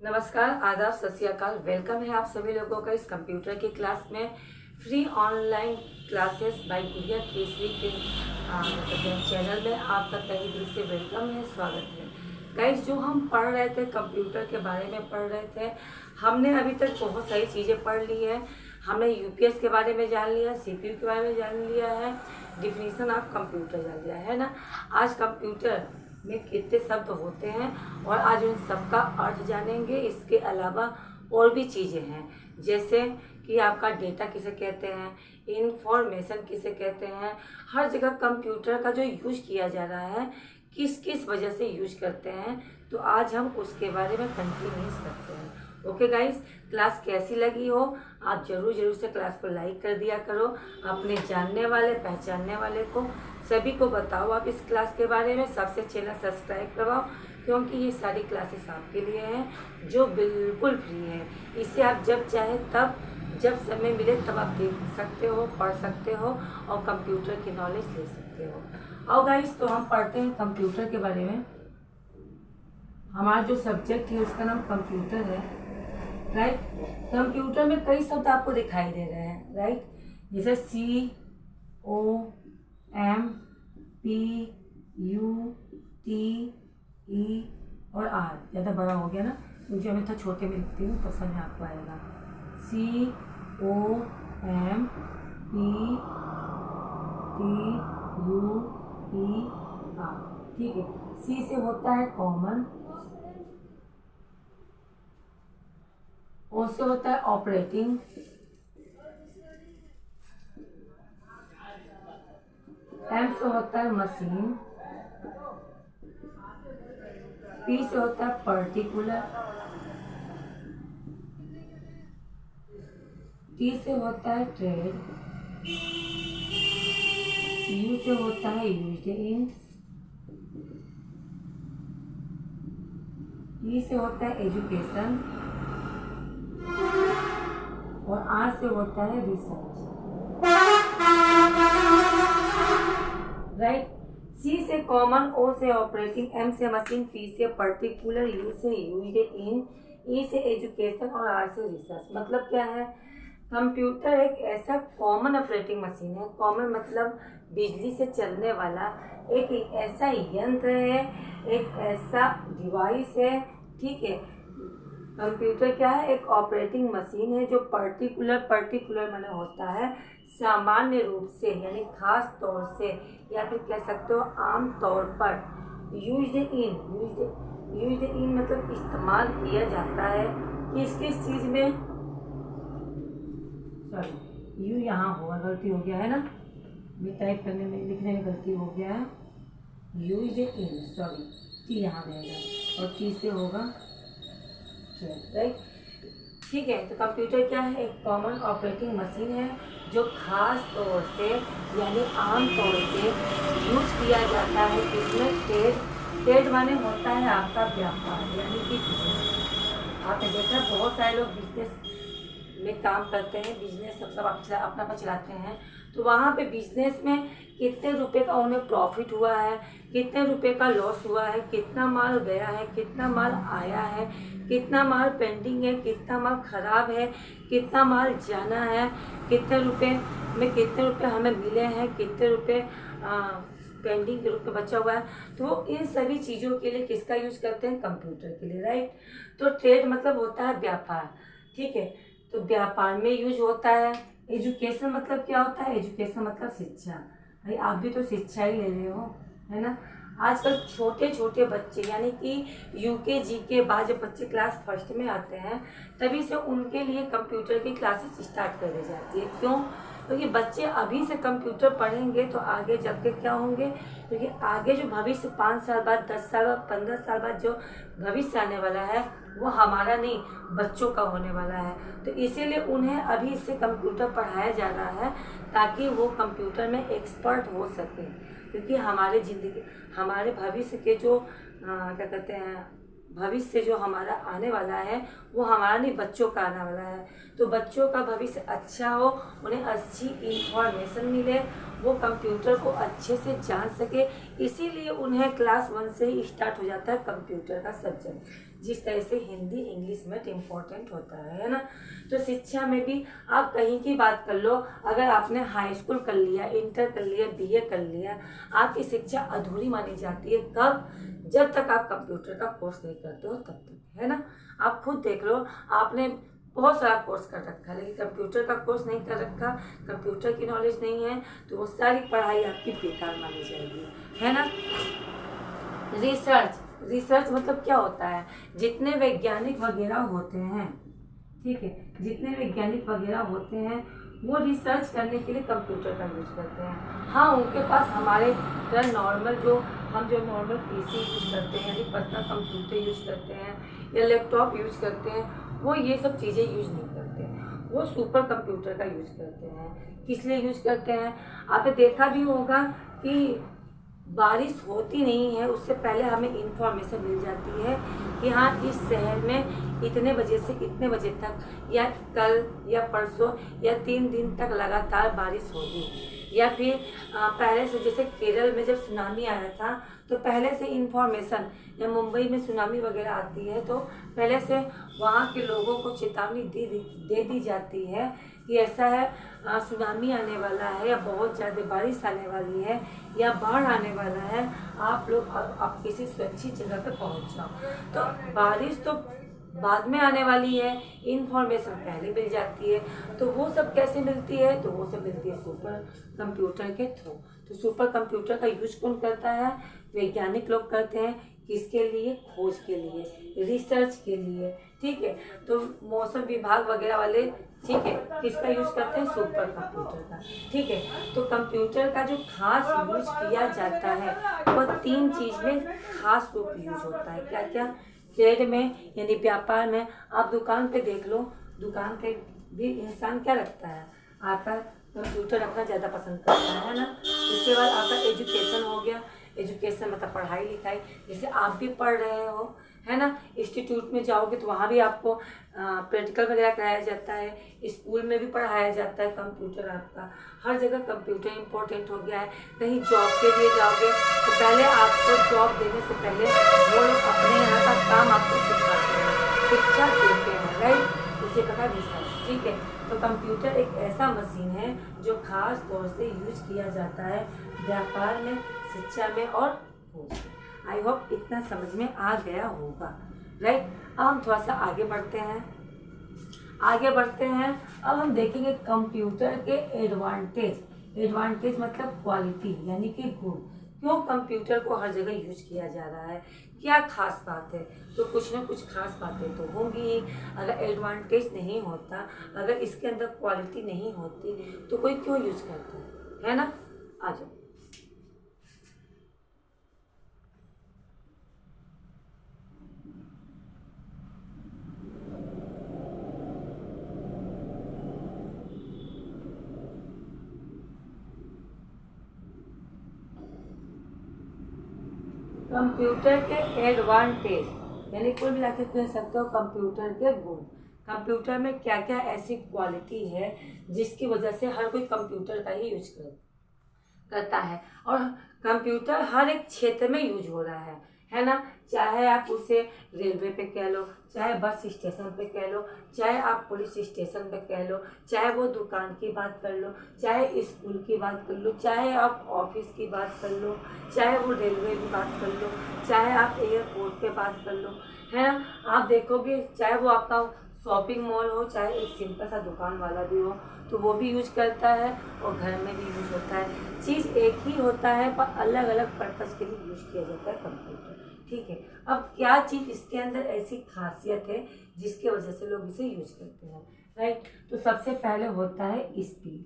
नमस्कार, आदाब, सत श्री अकाल। वेलकम है आप सभी लोगों का इस कंप्यूटर की क्लास में। फ्री ऑनलाइन क्लासेस बाय गुड़िया केसरी के चैनल में आपका तहे दिल से वेलकम है, स्वागत है। गाइस, जो हम पढ़ रहे थे कंप्यूटर के बारे में पढ़ रहे थे, हमने अभी तक बहुत सारी चीज़ें पढ़ ली है। हमने यूपीएस के बारे में जान लिया, सीपीयू के बारे में जान लिया है, डिफिनीशन ऑफ कंप्यूटर जान लिया है ना। आज कंप्यूटर में कितने शब्द होते हैं और आज उन सब का अर्थ जानेंगे। इसके अलावा और भी चीज़ें हैं, जैसे कि आपका डेटा किसे कहते हैं, इंफॉर्मेशन किसे कहते हैं, हर जगह कंप्यूटर का जो यूज किया जा रहा है किस किस वजह से यूज करते हैं, तो आज हम उसके बारे में कंटिन्यूस करते हैं। ओके गाइस, क्लास कैसी लगी हो आप जरूर से क्लास को लाइक कर दिया करो। अपने जानने वाले पहचानने वाले को सभी को बताओ आप इस क्लास के बारे में। सबसे चैनल सब्सक्राइब करवाओ, क्योंकि ये सारी क्लासेस आपके लिए हैं जो बिल्कुल फ्री है। इसे आप जब चाहे तब, जब समय मिले तब आप देख सकते हो, पढ़ सकते हो और कंप्यूटर की नॉलेज ले सकते हो। और गाइस, तो हम पढ़ते हैं कंप्यूटर के बारे में। हमारा जो सब्जेक्ट है उसका नाम कंप्यूटर है, राइट। कंप्यूटर में कई शब्द आपको दिखाई दे रहे हैं, राइट, जैसे COMPUTE और R। ज़्यादा बड़ा हो गया ना, मुझे मैं थोड़ा छोटे में लिखती हूँ तो समझ आपको आएगा। COMPUTER, ठीक है। C से होता है कॉमन, O से होता है ऑपरेटिंग, M से होता है मशीन, P से होता है पर्टिकुलर, T से होता है ट्रेड, U से होता है यूज्ड इन, E से होता है एजुकेशन और R से होता है रिसर्च, राइट। C से कॉमन, O से ऑपरेटिंग, M से मशीन, P से पर्टिकुलर, U से यूज्ड इन, E से एजुकेशन और R से रिसर्च। मतलब क्या है, कंप्यूटर एक ऐसा कॉमन ऑपरेटिंग मशीन है। कॉमन मतलब बिजली से चलने वाला एक ऐसा यंत्र है, एक ऐसा डिवाइस है, ठीक है। कंप्यूटर क्या है, एक ऑपरेटिंग मशीन है जो पर्टिकुलर माने होता है सामान्य रूप से, यानी खास तौर से, या फिर कह सकते हो आम तौर पर। यूज्ड इन मतलब इस्तेमाल किया जाता है किस किस चीज़ में, सॉरी यू यहाँ होगा, गलती हो गया है ना, मैं टाइप करने में लिखने में गलती हो गया है। यूज्ड इन, सॉरी, टी यहाँ रहेगा और टी से होगा, राइट, ठीक है। तो कंप्यूटर क्या है, एक कॉमन ऑपरेटिंग मशीन है जो खास तौर से यानी आम तौर से यूज किया जाता है। इसमें ट्रेड माने होता है आपका व्यापार, यानी कि आपने देखा बहुत सारे लोग बिजनेस में काम करते हैं, बिजनेस सब अपना अपना चलाते हैं, तो वहाँ पे बिजनेस में कितने रुपए का उन्हें प्रॉफिट हुआ है, कितने रुपए का लॉस हुआ है, कितना माल गया है, कितना माल आया है, कितना माल पेंडिंग है, कितना माल खराब है, कितना माल जाना है, कितने रुपए में कितने रुपए हमें मिले हैं, कितने रुपए पेंडिंग के रूप में बचा हुआ है। तो इन सभी चीज़ों के लिए किसका यूज करते हैं, कंप्यूटर के लिए, राइट। तो ट्रेड मतलब होता है व्यापार, ठीक है, तो व्यापार में यूज होता है। एजुकेशन मतलब क्या होता है, एजुकेशन मतलब शिक्षा। भाई आप भी तो शिक्षा ही ले रहे हो, है ना। आजकल छोटे छोटे बच्चे, यानी कि यूकेजी के बाद जब बच्चे क्लास फर्स्ट में आते हैं तभी से उनके लिए कंप्यूटर की क्लासेस स्टार्ट कर दी जाती है। क्यों? क्योंकि बच्चे अभी से कंप्यूटर पढ़ेंगे तो आगे जब के क्या होंगे, क्योंकि आगे जो भविष्य 5 साल बाद, 10 साल बाद, 15 साल बाद जो भविष्य आने वाला है वो हमारा नहीं, बच्चों का होने वाला है। तो इसीलिए उन्हें अभी से कंप्यूटर पढ़ाया जा रहा है ताकि वो कंप्यूटर में एक्सपर्ट हो सके। क्योंकि हमारे ज़िंदगी, हमारे भविष्य के जो क्या कहते हैं, भविष्य जो हमारा आने वाला है वो हमारा नहीं, बच्चों का आने वाला है। तो बच्चों का भविष्य अच्छा हो, उन्हें अच्छी इंफॉर्मेशन मिले, वो कंप्यूटर को अच्छे से जान सके, इसीलिए उन्हें क्लास 1 से ही स्टार्ट हो जाता है कंप्यूटर का सब्जेक्ट। जिस तरह से हिंदी इंग्लिश में इम्पोर्टेंट होता है ना। तो शिक्षा में भी आप कहीं की बात कर लो, अगर आपने हाई स्कूल कर लिया, इंटर कर लिया, बीए कर लिया, आपकी शिक्षा अधूरी मानी जाती है। कब? जब तक आप कंप्यूटर का कोर्स नहीं करते हो तब तक, है ना। आप खुद देख लो, आपने बहुत सारा कोर्स कर रखा है लेकिन कंप्यूटर का कोर्स नहीं कर रखा, कंप्यूटर की नॉलेज नहीं है, तो वो सारी पढ़ाई आपकी बेकार मानी जाएगी, है ना। रिसर्च मतलब क्या होता है? जितने वैज्ञानिक वगैरह होते हैं, ठीक है, जितने वैज्ञानिक वगैरह होते हैं वो रिसर्च करने के लिए कंप्यूटर का यूज़ करते हैं। हाँ, उनके पास हमारे तरह नॉर्मल हम जो नॉर्मल पीसी यूज़ करते हैं, यानी पर्सनल कंप्यूटर यूज़ करते हैं या लैपटॉप यूज़ करते हैं, वो ये सब चीज़ें यूज़ नहीं करते हैं। वो सुपर कंप्यूटर का यूज़ करते हैं। किस लिए यूज़ करते हैं? आपने देखा भी होगा कि बारिश होती नहीं है उससे पहले हमें इंफॉर्मेशन मिल जाती है कि हाँ, इस शहर में इतने बजे से इतने बजे तक या कल या परसों या 3 दिन तक लगातार बारिश होगी। या फिर पहले से, जैसे केरल में जब सुनामी आया था तो पहले से इंफॉर्मेशन, या मुंबई में सुनामी वगैरह आती है तो पहले से वहाँ के लोगों को चेतावनी दे दी जाती है कि ऐसा है, सुनामी आने वाला है या बहुत ज़्यादा बारिश आने वाली है या बाढ़ आने वाला है, आप लोग आप किसी सुरक्षित जगह पर पहुँच जाओ। तो बारिश तो बाद में आने वाली है, इंफॉर्मेशन पहले मिल जाती है। तो वो सब कैसे मिलती है? तो वो सब मिलती है सुपर कंप्यूटर के थ्रू। तो सुपर कंप्यूटर का यूज कौन करता है? वैज्ञानिक लोग करते हैं। किसके लिए? खोज के लिए, रिसर्च के लिए, ठीक है। तो मौसम विभाग वगैरह वाले, ठीक है, किसका यूज करते हैं? सुपर कंप्यूटर का, ठीक है। तो कंप्यूटर का जो खास यूज किया जाता है वह 3 चीज में खास रूप यूज होता है। क्या क्या? ट्रेड में, यानी व्यापार में। आप दुकान पे देख लो, दुकान पे भी इंसान क्या रखता है? आपका कंप्यूटर रखना ज़्यादा पसंद करता है ना। उसके बाद आपका एजुकेशन हो गया। एजुकेशन मतलब पढ़ाई लिखाई, जैसे आप भी पढ़ रहे हो, है ना। इंस्टीट्यूट में जाओगे तो वहाँ भी आपको प्रैक्टिकल वगैरह कराया जाता है। स्कूल में भी पढ़ाया जाता है कंप्यूटर। आपका हर जगह कंप्यूटर इम्पोर्टेंट हो गया है। कहीं जॉब के लिए जाओगे तो पहले आपको जॉब देने से पहले वो लोग अपने यहाँ का काम आपको सिखाते हैं, शिक्षा देते हैं, राइट। उसे कहा रिसर्च, ठीक है। तो कंप्यूटर एक ऐसा मशीन है जो खास तौर से यूज किया जाता है व्यापार में, शिक्षा में और खोज में। आई होप इतना समझ में आ गया होगा, राइट। अब हम थोड़ा सा आगे बढ़ते हैं। अब हम देखेंगे कंप्यूटर के एडवांटेज मतलब क्वालिटी, यानी कि गुण। क्यों कंप्यूटर को हर जगह यूज किया जा रहा है, क्या खास बात है? तो कुछ ना कुछ खास बातें तो होंगी ही। अगर एडवांटेज नहीं होता, अगर इसके अंदर क्वालिटी नहीं होती तो कोई क्यों यूज करता है ना। आ जाओ। कंप्यूटर के एडवांटेज, यानी कुल मिला के कह सकते हो कंप्यूटर के गुण। कंप्यूटर में क्या क्या ऐसी क्वालिटी है जिसकी वजह से हर कोई कंप्यूटर का ही यूज करता है। और कंप्यूटर हर एक क्षेत्र में यूज हो रहा है ना। चाहे आप उसे रेलवे पे कह लो, चाहे बस स्टेशन पे कह लो, चाहे आप पुलिस स्टेशन पे कह लो, चाहे वो दुकान की बात कर लो, चाहे स्कूल की बात कर लो, चाहे आप ऑफिस की बात कर लो, चाहे वो रेलवे की बात कर लो, चाहे आप एयरपोर्ट पे बात कर लो, है ना। आप देखोगे चाहे वो आपका शॉपिंग मॉल हो, चाहे एक सिंपल सा दुकान वाला भी हो, तो वो भी यूज करता है और घर में भी यूज होता है। चीज़ एक ही होता है पर अलग अलग पर्पज़ के लिए यूज किया जाता है कंप्यूटर, ठीक है। अब क्या चीज़ इसके अंदर ऐसी खासियत है जिसके वजह से लोग इसे यूज करते हैं, राइट। तो सबसे पहले होता है स्पीड।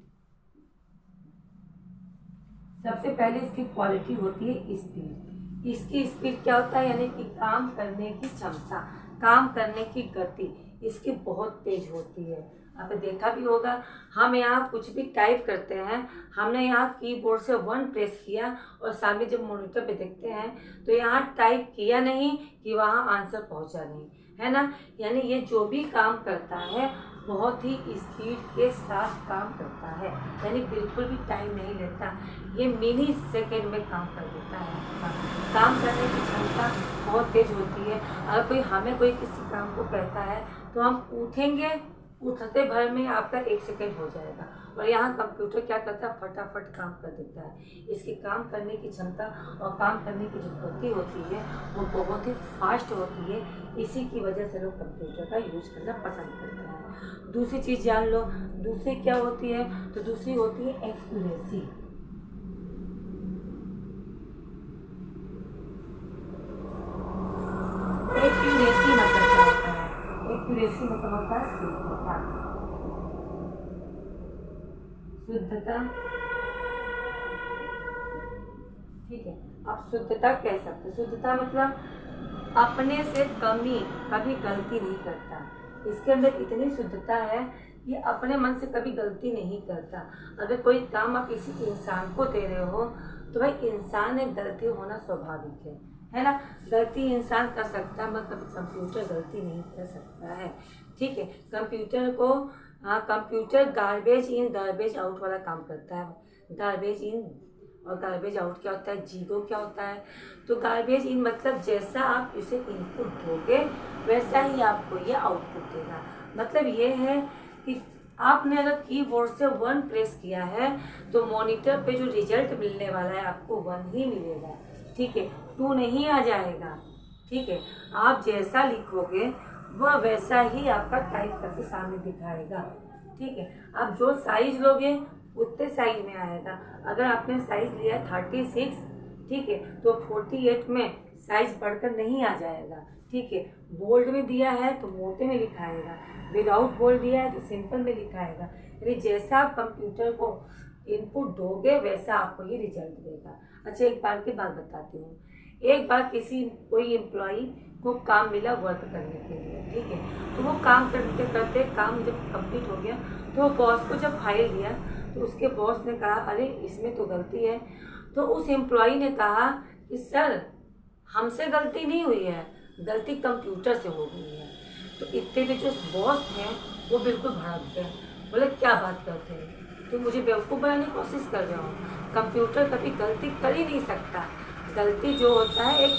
सबसे पहले इसकी क्वालिटी होती है स्पीड। इसकी स्पीड क्या होता है? यानी कि काम करने की क्षमता, काम करने की गति इसकी बहुत तेज होती है। आपने देखा भी होगा, हम यहाँ कुछ भी टाइप करते हैं, हमने यहाँ कीबोर्ड से 1 प्रेस किया और सामने जब मॉनिटर पे देखते हैं तो यहाँ टाइप किया नहीं कि वहाँ आंसर पहुँचा नहीं, है ना। यानी ये जो भी काम करता है बहुत ही स्पीड के साथ काम करता है, यानी बिल्कुल भी टाइम नहीं लेता। ये मिनी सेकेंड में काम कर देता है। काम करने की क्षमता बहुत तेज होती है। अगर हमें कोई किसी काम को कहता है तो हम उठेंगे, उठते भर में आपका 1 सेकेंड हो जाएगा। और यहाँ कंप्यूटर क्या करता है, फटाफट काम कर देता है। इसकी काम करने की क्षमता और काम करने की जो गति होती है वो बहुत ही फास्ट होती है। इसी की वजह से लोग कंप्यूटर का यूज करना पसंद करते हैं। दूसरी चीज़ जान लो, दूसरी क्या होती है, तो दूसरी होती है एक्यूरेसी। एक्यूरेसी मतलब क्या होता है, एक्यूरेसी मतलब होता है शुद्धता। शुद्धता, ठीक है। आप शुद्धता कह सकते हैं। शुद्धता मतलब अपने से कमी, कभी गलती नहीं करता। इसके अंदर इतनी शुद्धता है कि अपने मन से कभी गलती नहीं करता। अगर कोई काम आप किसी इंसान को दे रहे हो तो भाई इंसान में गलती होना स्वाभाविक है ना। गलती इंसान कर सकता है मगर कंप्यूटर गलती नहीं कर सकता है, ठीक है। कंप्यूटर को computer garbage in garbage out वाला काम करता है। गार्बेज इन और गार्बेज आउट क्या होता है, जीरो क्या होता है। तो गार्बेज इन मतलब जैसा आप इसे इनपुट दोगे वैसा ही आपको ये आउटपुट देगा। मतलब ये है कि आपने अगर कीबोर्ड से 1 प्रेस किया है तो मॉनिटर पे जो रिजल्ट मिलने वाला है आपको 1 ही मिलेगा, ठीक है, 2 नहीं आ जाएगा, ठीक है। आप जैसा लिखोगे वह वैसा ही आपका टाइप करके सामने दिखाएगा, ठीक है। आप जो साइज लोगे उतने साइज में आएगा। अगर आपने साइज लिया 36, ठीक है, तो 48 में साइज बढ़कर नहीं आ जाएगा, ठीक है। बोल्ड में दिया है तो मोटे में लिखाएगा, विदाउट बोल्ड दिया है तो सिंपल में लिखाएगा। यानी जैसा आप कंप्यूटर को इनपुट दोगे वैसा आपको ये रिजल्ट देगा। अच्छा, एक बार की बात बताती हूँ। एक बार कोई एम्प्लॉई को काम मिला वर्क करने के लिए, ठीक है। तो वो काम करते करते काम जब कंप्लीट हो गया तो बॉस को जब फाइल दिया तो उसके बॉस ने कहा अरे इसमें तो गलती है। तो उस एम्प्लॉई ने कहा कि सर हमसे गलती नहीं हुई है, गलती कंप्यूटर से हो गई है। तो इतने भी जो बॉस हैं वो बिल्कुल भड़क गए, बोले क्या बात करते हैं, तो मुझे बेवकूफ़ बनाने की कोशिश कर रहे हो। कंप्यूटर कभी गलती कर ही नहीं सकता। गलती जो होता है एक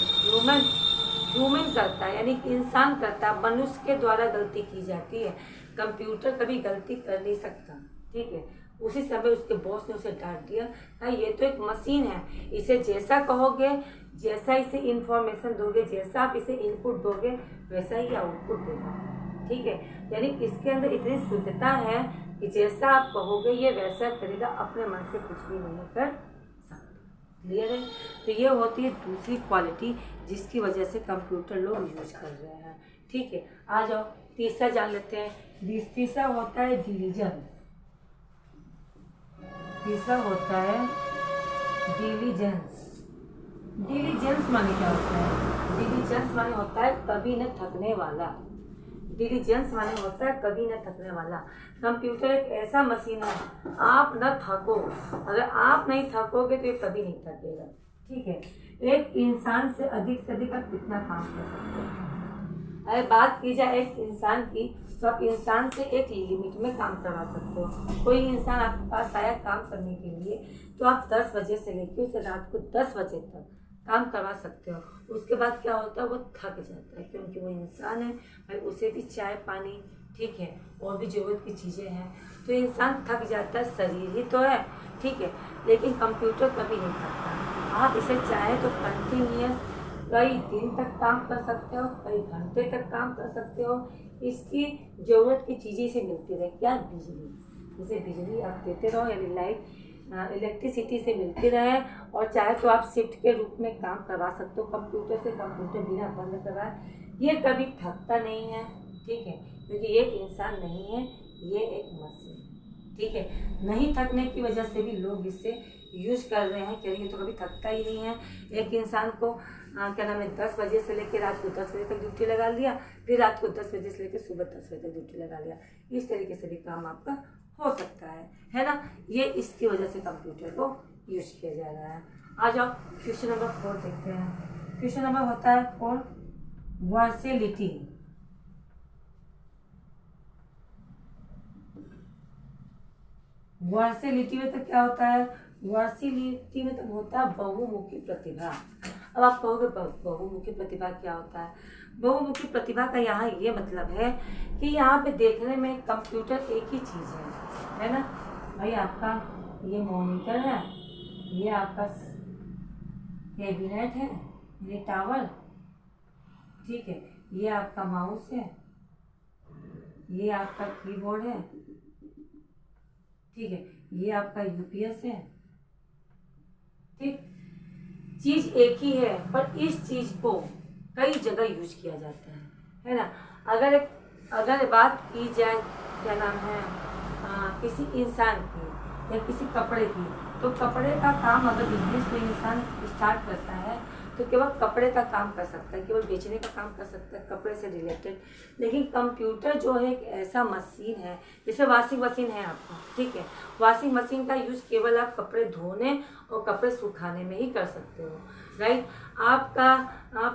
ह्यूमन करता है, यानी इंसान करता है, मनुष्य के द्वारा गलती की जाती है। कंप्यूटर कभी गलती कर नहीं सकता, ठीक है। उसी समय उसके बॉस ने उसे डांट दिया, हाँ ये तो एक मशीन है, इसे जैसा कहोगे, जैसा इसे इंफॉर्मेशन दोगे, जैसा आप इसे इनपुट दोगे वैसा ही आउटपुट देगा, ठीक है। यानी इसके अंदर इतनी शुद्धता है कि जैसा आप कहोगे ये वैसा करेगा, अपने मन से कुछ भी नहीं कर सकता। क्लियर है। तो ये होती है दूसरी क्वालिटी जिसकी वजह से कंप्यूटर लोग यूज कर रहे हैं, ठीक है। आ जाओ तीसरा जान लेते हैं। तीसरा होता है डिलीजेंस। तीसरा होता है डिलीजेंस। डिलीजेंस माने क्या होता है, डिलीजेंस माने होता है कभी न थकने वाला। डिलीजेंस माने होता है कभी न थकने वाला। कंप्यूटर एक ऐसा मशीन है, आप न थको, अगर आप नहीं थकोगे तो ये कभी नहीं थकेगा, ठीक है। एक इंसान से अधिक आप कितना काम कर सकते हो। अगर बात की जाए एक इंसान की तो आप इंसान से एक लिमिट में काम करवा सकते हो। कोई इंसान आपके पास आया काम करने के लिए तो आप 10 बजे से लेकर उसे रात को 10 बजे तक काम करवा सकते हो। उसके बाद क्या होता है, वो थक जाता है, क्योंकि वो इंसान है भाई, उसे भी चाय पानी, ठीक है, और भी ज़रूरत की चीज़ें हैं, तो इंसान थक जाता है। शरीर ही तो है, ठीक है, लेकिन कंप्यूटर कभी नहीं थकता। आप इसे चाहे तो कंटिन्यूअस कई दिन तक काम कर सकते हो, कई घंटे तक काम कर सकते हो। इसकी ज़रूरत की चीज़ें से मिलती रहे, क्या बिजली, जैसे बिजली आप देते रहो, यानी लाइट इलेक्ट्रिसिटी से मिलती रहे, और चाहे तो आप शिफ्ट के रूप में काम करवा सकते हो कंप्यूटर से। कंप्यूटर बिना बंद करवाए ये कभी थकता नहीं है, ठीक है, क्योंकि ये इंसान नहीं है, ये एक मशीन है, ठीक है। नहीं थकने की वजह से भी लोग इससे यूज कर रहे हैं, क्योंकि ये तो कभी थकता ही नहीं है। एक इंसान को क्या नाम है 10 बजे से लेकर रात को 10 बजे तक ड्यूटी लगा लिया, फिर रात को 10 बजे से लेकर सुबह 10 बजे तक ड्यूटी लगा लिया। इस तरीके से भी काम आपका हो सकता है ना। ये इसकी वजह से कंप्यूटर को यूज किया जा रहा है। आ जाओ क्वेश्चन नंबर 4 देखते हैं। क्वेश्चन नंबर होता है 4, वर्सेलिटी। वर्सेलिटी में तो क्या होता है, वर्सेलिटी मतलब होता है बहुमुखी प्रतिभा। अब आप कहोगे बहुमुखी प्रतिभा क्या होता है? बहुमुखी प्रतिभा का यहाँ ये मतलब है कि यहाँ पे देखने में कंप्यूटर एक ही चीज़ है ना भाई। आपका ये मॉनिटर है, ये आपका कैबिनेट है, ये टावर, ठीक है, ये आपका माउस है, ये आपका कीबोर्ड है, ठीक है, ये आपका यूपीएस है, ठीक। चीज एक ही है पर इस चीज को कई जगह यूज किया जाता है ना। अगर बात की जाए क्या नाम है किसी इंसान की या किसी कपड़े की, तो कपड़े का काम अगर बिजनेस कोई इंसान स्टार्ट करता है तो केवल कपड़े का काम कर सकता है, केवल बेचने का काम कर सकता है कपड़े से रिलेटेड। लेकिन कंप्यूटर जो है एक ऐसा मशीन है, जैसे वॉशिंग मशीन है आपका, ठीक है, वॉशिंग मशीन का यूज़ केवल आप कपड़े धोने और कपड़े सुखाने में ही कर सकते हो, राइट। आपका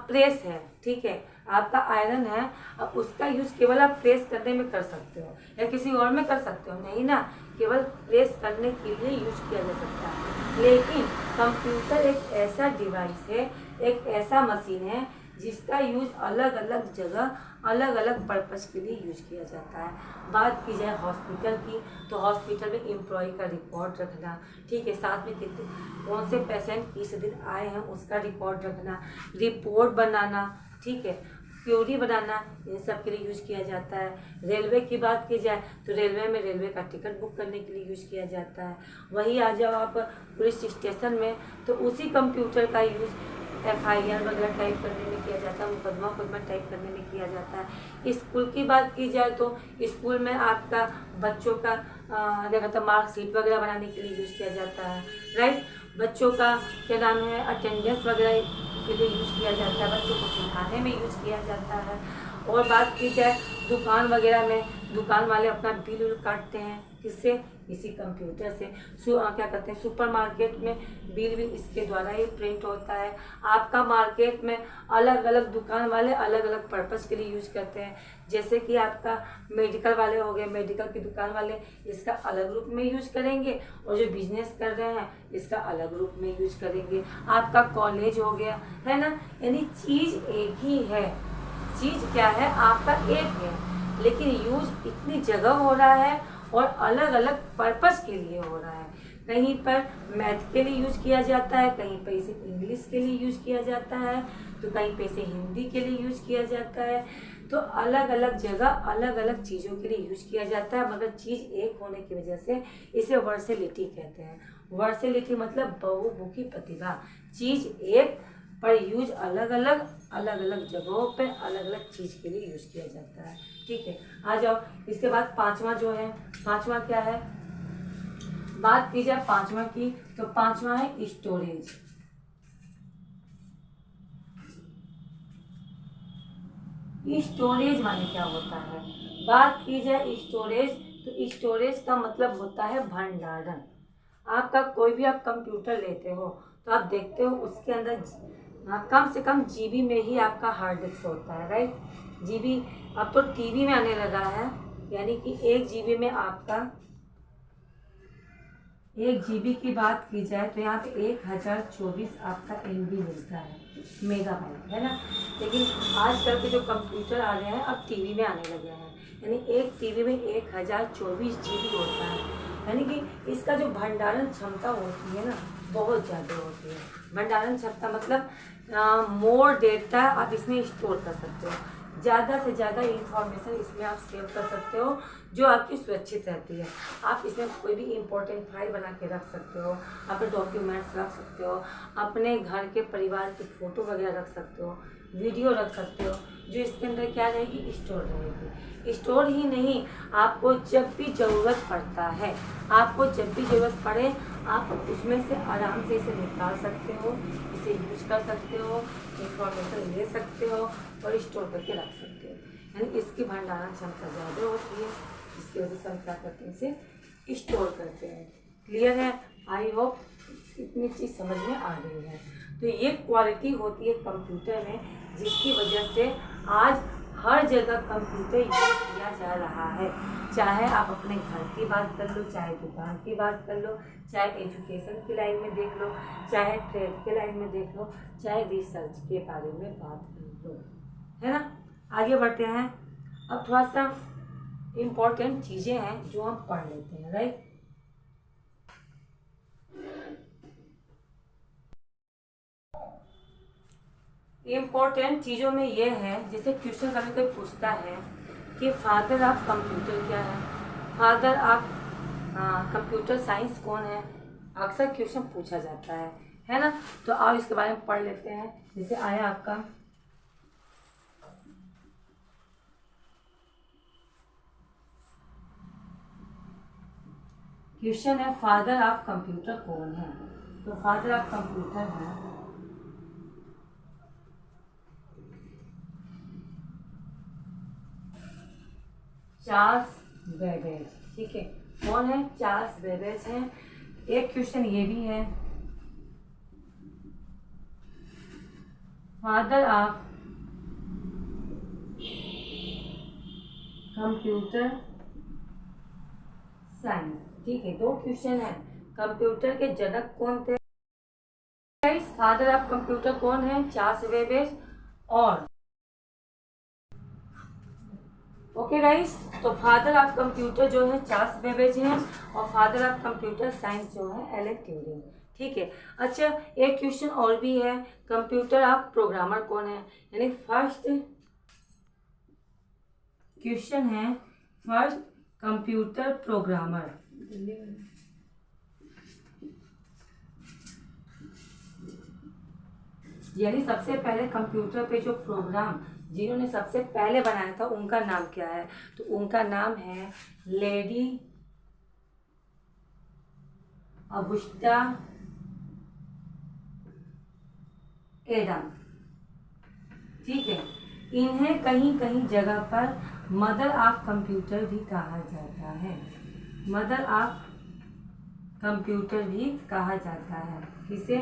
प्रेस है, ठीक है, आपका आयरन है, अब उसका यूज़ केवल आप प्रेस करने में कर सकते हो या किसी और में कर सकते हो नहीं ना, केवल प्रेस करने के लिए यूज किया जा सकता है। लेकिन कंप्यूटर एक ऐसा डिवाइस है, एक ऐसा मशीन है जिसका यूज अलग अलग जगह अलग अलग पर्पस के लिए यूज किया जाता है। बात की जाए हॉस्पिटल की, तो हॉस्पिटल में एम्प्लॉय का रिकॉर्ड रखना, ठीक है, साथ में कितने कौन से पेशेंट किस दिन आए हैं उसका रिकॉर्ड रखना, रिपोर्ट बनाना, ठीक है, क्यूरी बनाना, इन सब के लिए यूज किया जाता है। रेलवे की बात की जाए तो रेलवे में रेलवे का टिकट बुक करने के लिए यूज किया जाता है। वही आ जाओ आप पुलिस स्टेशन में, तो उसी कंप्यूटर का यूज FIR वगैरह टाइप करने में किया जाता है, मुकदमा टाइप करने में किया जाता है। स्कूल की बात की जाए तो स्कूल में आपका बच्चों का क्या कहते हैं मार्कशीट वगैरह बनाने के लिए यूज़ किया जाता है, राइट। बच्चों का क्या नाम है अटेंडेंस वगैरह के लिए यूज़ किया जाता है, बच्चों को सिखाने में यूज़ किया जाता है। और बात की जाए दुकान वगैरह में, दुकान वाले अपना बिल काटते हैं किससे, इसी कंप्यूटर से। क्या कहते हैं सुपरमार्केट में बिल भी इसके द्वारा ही प्रिंट होता है। आपका मार्केट में अलग अलग दुकान वाले अलग अलग पर्पस के लिए यूज़ करते हैं, जैसे कि आपका मेडिकल वाले हो गए, मेडिकल की दुकान वाले इसका अलग रूप में यूज करेंगे, और जो बिजनेस कर रहे हैं इसका अलग रूप में यूज करेंगे। आपका कॉलेज हो गया, है ना, यानी चीज़ एक ही है, चीज़ क्या है आपका एक है, लेकिन यूज इतनी जगह हो रहा है और अलग अलग पर्पस के लिए हो रहा है। कहीं पर मैथ के लिए यूज किया जाता है, कहीं पर इसे इंग्लिश के लिए यूज किया जाता है, तो कहीं पे इसे हिंदी के लिए यूज किया जाता है। तो अलग अलग जगह अलग अलग चीज़ों के लिए यूज किया जाता है, मगर चीज़ एक होने की वजह से इसे वर्सेलिटी कहते हैं। वर्सेलिटी मतलब बहुमुखी प्रतिभा, चीज़ एक पर यूज अलग अलग जगहों पे अलग अलग चीज़ के लिए यूज किया जाता है, ठीक है। आ जाओ इसके बाद पांचवा जो है, पांचवा क्या है, बात की जाए पांचवा की तो पांचवा है स्टोरेज। स्टोरेज माने क्या होता है, बात की जाए स्टोरेज तो स्टोरेज का मतलब होता है भंडारण। आपका कोई भी आप कंप्यूटर लेते हो तो आप देखते हो उसके अंदर कम से कम जीबी में ही आपका हार्ड डिस्क होता है, राइट। जीबी अब तो टीबी में आने लगा है, यानी कि 1 GB में आपका 1 GB की बात की जाए तो यहाँ पे 1024 आपका MB मिलता है, मेगाबाइट, है ना। लेकिन आजकल के जो कंप्यूटर आ गए हैं अब टीवी में आने लगे हैं, यानी एक टीवी में 1024 GB होता है, यानी कि इसका जो भंडारण क्षमता होती है ना बहुत ज़्यादा होती है। भंडारण क्षमता मतलब मोर डेटा आप इसमें स्टोर कर सकते हो, ज़्यादा से ज़्यादा इंफॉर्मेशन इसमें आप सेव कर सकते हो जो आपकी सुरक्षित रहती है। आप इसमें कोई भी इम्पोर्टेंट फाइल बना के रख सकते हो, अपने डॉक्यूमेंट्स रख सकते हो, अपने घर के परिवार की फ़ोटो वगैरह रख सकते हो, वीडियो रख सकते हो, जो इसके अंदर क्या रहेगी स्टोर रहेगी। स्टोर ही नहीं, आपको जब भी ज़रूरत पड़ता है, आपको जब भी ज़रूरत पड़े आप उसमें से आराम से इसे निकाल सकते हो, इसे यूज कर सकते हो, इंफॉर्मेशन ले सकते हो और स्टोर करके रख सकते हो, यानी इसकी भंडारण क्षमता ज़्यादा होती है, इसकी वजह से हम क्या करते हैं इसे स्टोर करते हैं। क्लियर है? आई होप इतनी चीज़ समझ में आ गई है। तो ये क्वालिटी होती है कंप्यूटर में जिसकी वजह से आज हर जगह कंप्यूटर यूज किया जा रहा है। चाहे आप अपने घर की बात कर लो, चाहे दुकान की बात कर लो, चाहे एजुकेशन की लाइन में देख लो, चाहे ट्रेड के लाइन में देख लो, चाहे रिसर्च के बारे में बात कर लो, है ना। आगे बढ़ते हैं। अब थोड़ा सा इम्पोर्टेंट चीज़ें हैं जो हम पढ़ लेते हैं, राइट। इम्पोर्टेंट चीज़ों में ये है, जैसे क्वेश्चन कभी कोई पूछता है कि फादर ऑफ कंप्यूटर क्या है, फादर ऑफ कंप्यूटर साइंस कौन है, अक्सर क्वेश्चन पूछा जाता है ना। तो आप इसके बारे में पढ़ लेते हैं। जैसे आया आपका क्वेश्चन है फादर ऑफ कंप्यूटर कौन है। तो फादर ऑफ कंप्यूटर है चार्ल्स बेबेज, ठीक है। कौन है? चार्ल्स बेबेज है। एक क्वेश्चन ये भी है, फादर ऑफ कंप्यूटर साइंस, ठीक है। दो क्वेश्चन है, कंप्यूटर के जनक कौन थे? फादर ऑफ कंप्यूटर कौन है? Charles Babbage. और ओके गाइस, तो फादर ऑफ कंप्यूटर जो है चार्ल्स बेबेज हैं और फादर ऑफ कंप्यूटर साइंस जो है एलन ट्यूरिंग, ठीक है। अच्छा, एक क्वेश्चन और भी है, कंप्यूटर ऑफ प्रोग्रामर कौन है? यानी फर्स्ट क्वेश्चन है फर्स्ट कंप्यूटर प्रोग्रामर, यानी सबसे पहले कंप्यूटर पे जो प्रोग्राम जिन्होंने सबसे पहले बनाया था उनका नाम क्या है? तो उनका नाम है लेडी अगुस्टा एडम, ठीक है। इन्हें कहीं कहीं जगह पर मदर ऑफ कंप्यूटर भी कहा जाता है, मदर ऑफ कंप्यूटर भी कहा जाता है। किसे?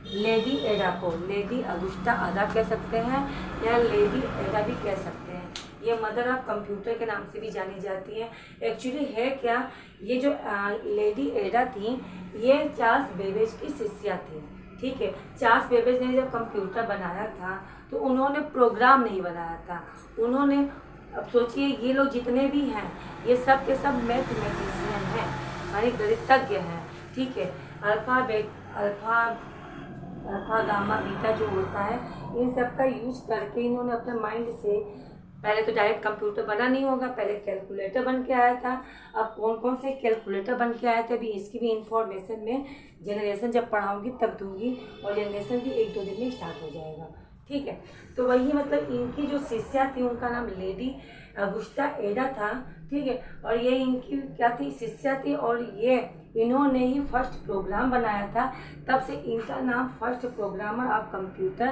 लेडी एडा को लेडी अगुस्टा अदा कह सकते हैं या लेडी एडा भी कह सकते हैं। ये मदर ऑफ कंप्यूटर के नाम से भी जानी जाती है। एक्चुअली है क्या, ये जो लेडी एडा थी ये चार्ल्स बेबेज की शिष्या थी, ठीक है। चार्ल्स बेबेज ने जब कंप्यूटर बनाया था तो उन्होंने प्रोग्राम नहीं बनाया था, उन्होंने, अब सोचिए ये लोग जितने भी हैं ये सब के सब मैथमेटिशियन हैं, यानी गणितज्ञ हैं, ठीक है। अल्फा गामा बीटा जो होता है इन सब का यूज करके इन्होंने अपने माइंड से, पहले तो डायरेक्ट कंप्यूटर बना नहीं होगा, पहले कैलकुलेटर बन के आया था। अब कौन कौन से कैलकुलेटर बन के आए थे अभी इसकी भी इंफॉर्मेशन में जनरेशन जब पढ़ाऊंगी तब दूंगी, और जनरेशन भी 1-2 दिन में स्टार्ट हो जाएगा, ठीक है। तो वही मतलब इनकी जो शिष्या थी उनका नाम लेडी अगुस्टा एडा था, ठीक है। और ये इनकी क्या थी? शिष्या थी, और ये इन्होंने ही फर्स्ट प्रोग्राम बनाया था, तब से इनका नाम फर्स्ट प्रोग्रामर ऑफ कंप्यूटर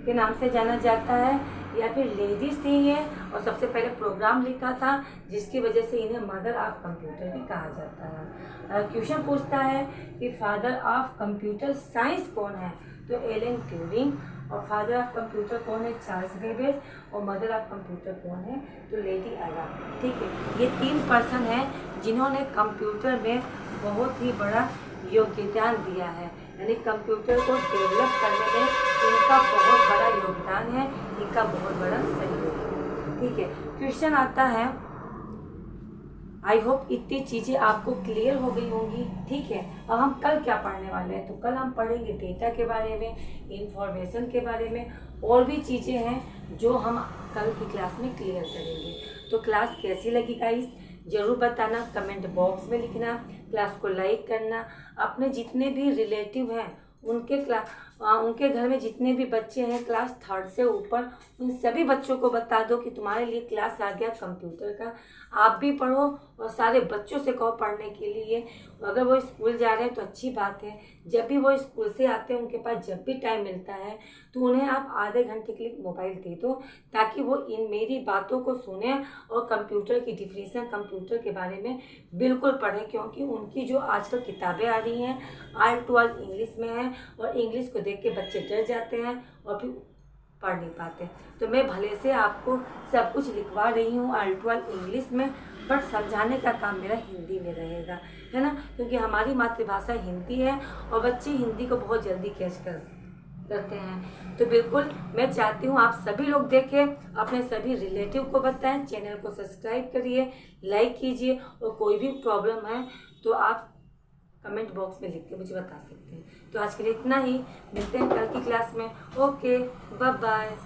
के नाम से जाना जाता है। या फिर लेडीज थी ये और सबसे पहले प्रोग्राम लिखा था, जिसकी वजह से इन्हें मदर ऑफ कंप्यूटर भी कहा जाता है। क्वेश्चन पूछता है कि फादर ऑफ कंप्यूटर साइंस कौन है? तो एलन ट्यूरिंग। और फादर ऑफ कंप्यूटर कौन है? Charles Babbage. और मदर ऑफ कंप्यूटर कौन है? तो लेडी एडा, ठीक है। ये 3 पर्सन हैं जिन्होंने कंप्यूटर में बहुत ही बड़ा योगदान दिया है, यानी कंप्यूटर को डेवलप करने में इनका बहुत बड़ा योगदान है, इनका बहुत बड़ा सहयोग है, ठीक है। क्वेश्चन आता है, आई होप इतनी चीज़ें आपको क्लियर हो गई होंगी, ठीक है। अब हम कल क्या पढ़ने वाले हैं? तो कल हम पढ़ेंगे डेटा के बारे में, इंफॉर्मेशन के बारे में, और भी चीज़ें हैं जो हम कल की क्लास में क्लियर करेंगे। तो क्लास कैसी लगी गाइस ज़रूर बताना, कमेंट बॉक्स में लिखना, क्लास को लाइक करना, अपने जितने भी रिलेटिव हैं उनके घर में जितने भी बच्चे हैं क्लास 3rd से ऊपर, उन सभी बच्चों को बता दो कि तुम्हारे लिए क्लास आ गया कंप्यूटर का, आप भी पढ़ो और सारे बच्चों से कहो पढ़ने के लिए। अगर वो स्कूल जा रहे हैं तो अच्छी बात है, जब भी वो स्कूल से आते हैं उनके पास जब भी टाइम मिलता है तो उन्हें आप आधे घंटे के लिए मोबाइल दे दो, ताकि वो इन मेरी बातों को सुने और कंप्यूटर की डिफिनीशन, कंप्यूटर के बारे में बिल्कुल पढ़ें। क्योंकि उनकी जो आजकल किताबें आ रही हैं ऑल टू ऑल इंग्लिश में है, और इंग्लिश को देख के बच्चे डर जाते हैं और फिर पढ़ नहीं पाते। तो मैं भले से आपको सब कुछ लिखवा रही हूँ अल्टोल इंग्लिश में, बट समझाने का काम मेरा हिंदी में रहेगा, है ना, क्योंकि हमारी मातृभाषा हिंदी है और बच्चे हिंदी को बहुत जल्दी कैच करते हैं। तो बिल्कुल मैं चाहती हूँ आप सभी लोग देखें, अपने सभी रिलेटिव को बताएं, चैनल को सब्सक्राइब करिए, लाइक कीजिए, और कोई भी प्रॉब्लम है तो आप कमेंट बॉक्स में लिख के मुझे बता सकते हैं। तो आज के लिए इतना ही, मिलते हैं कल की क्लास में। Okay, bye bye.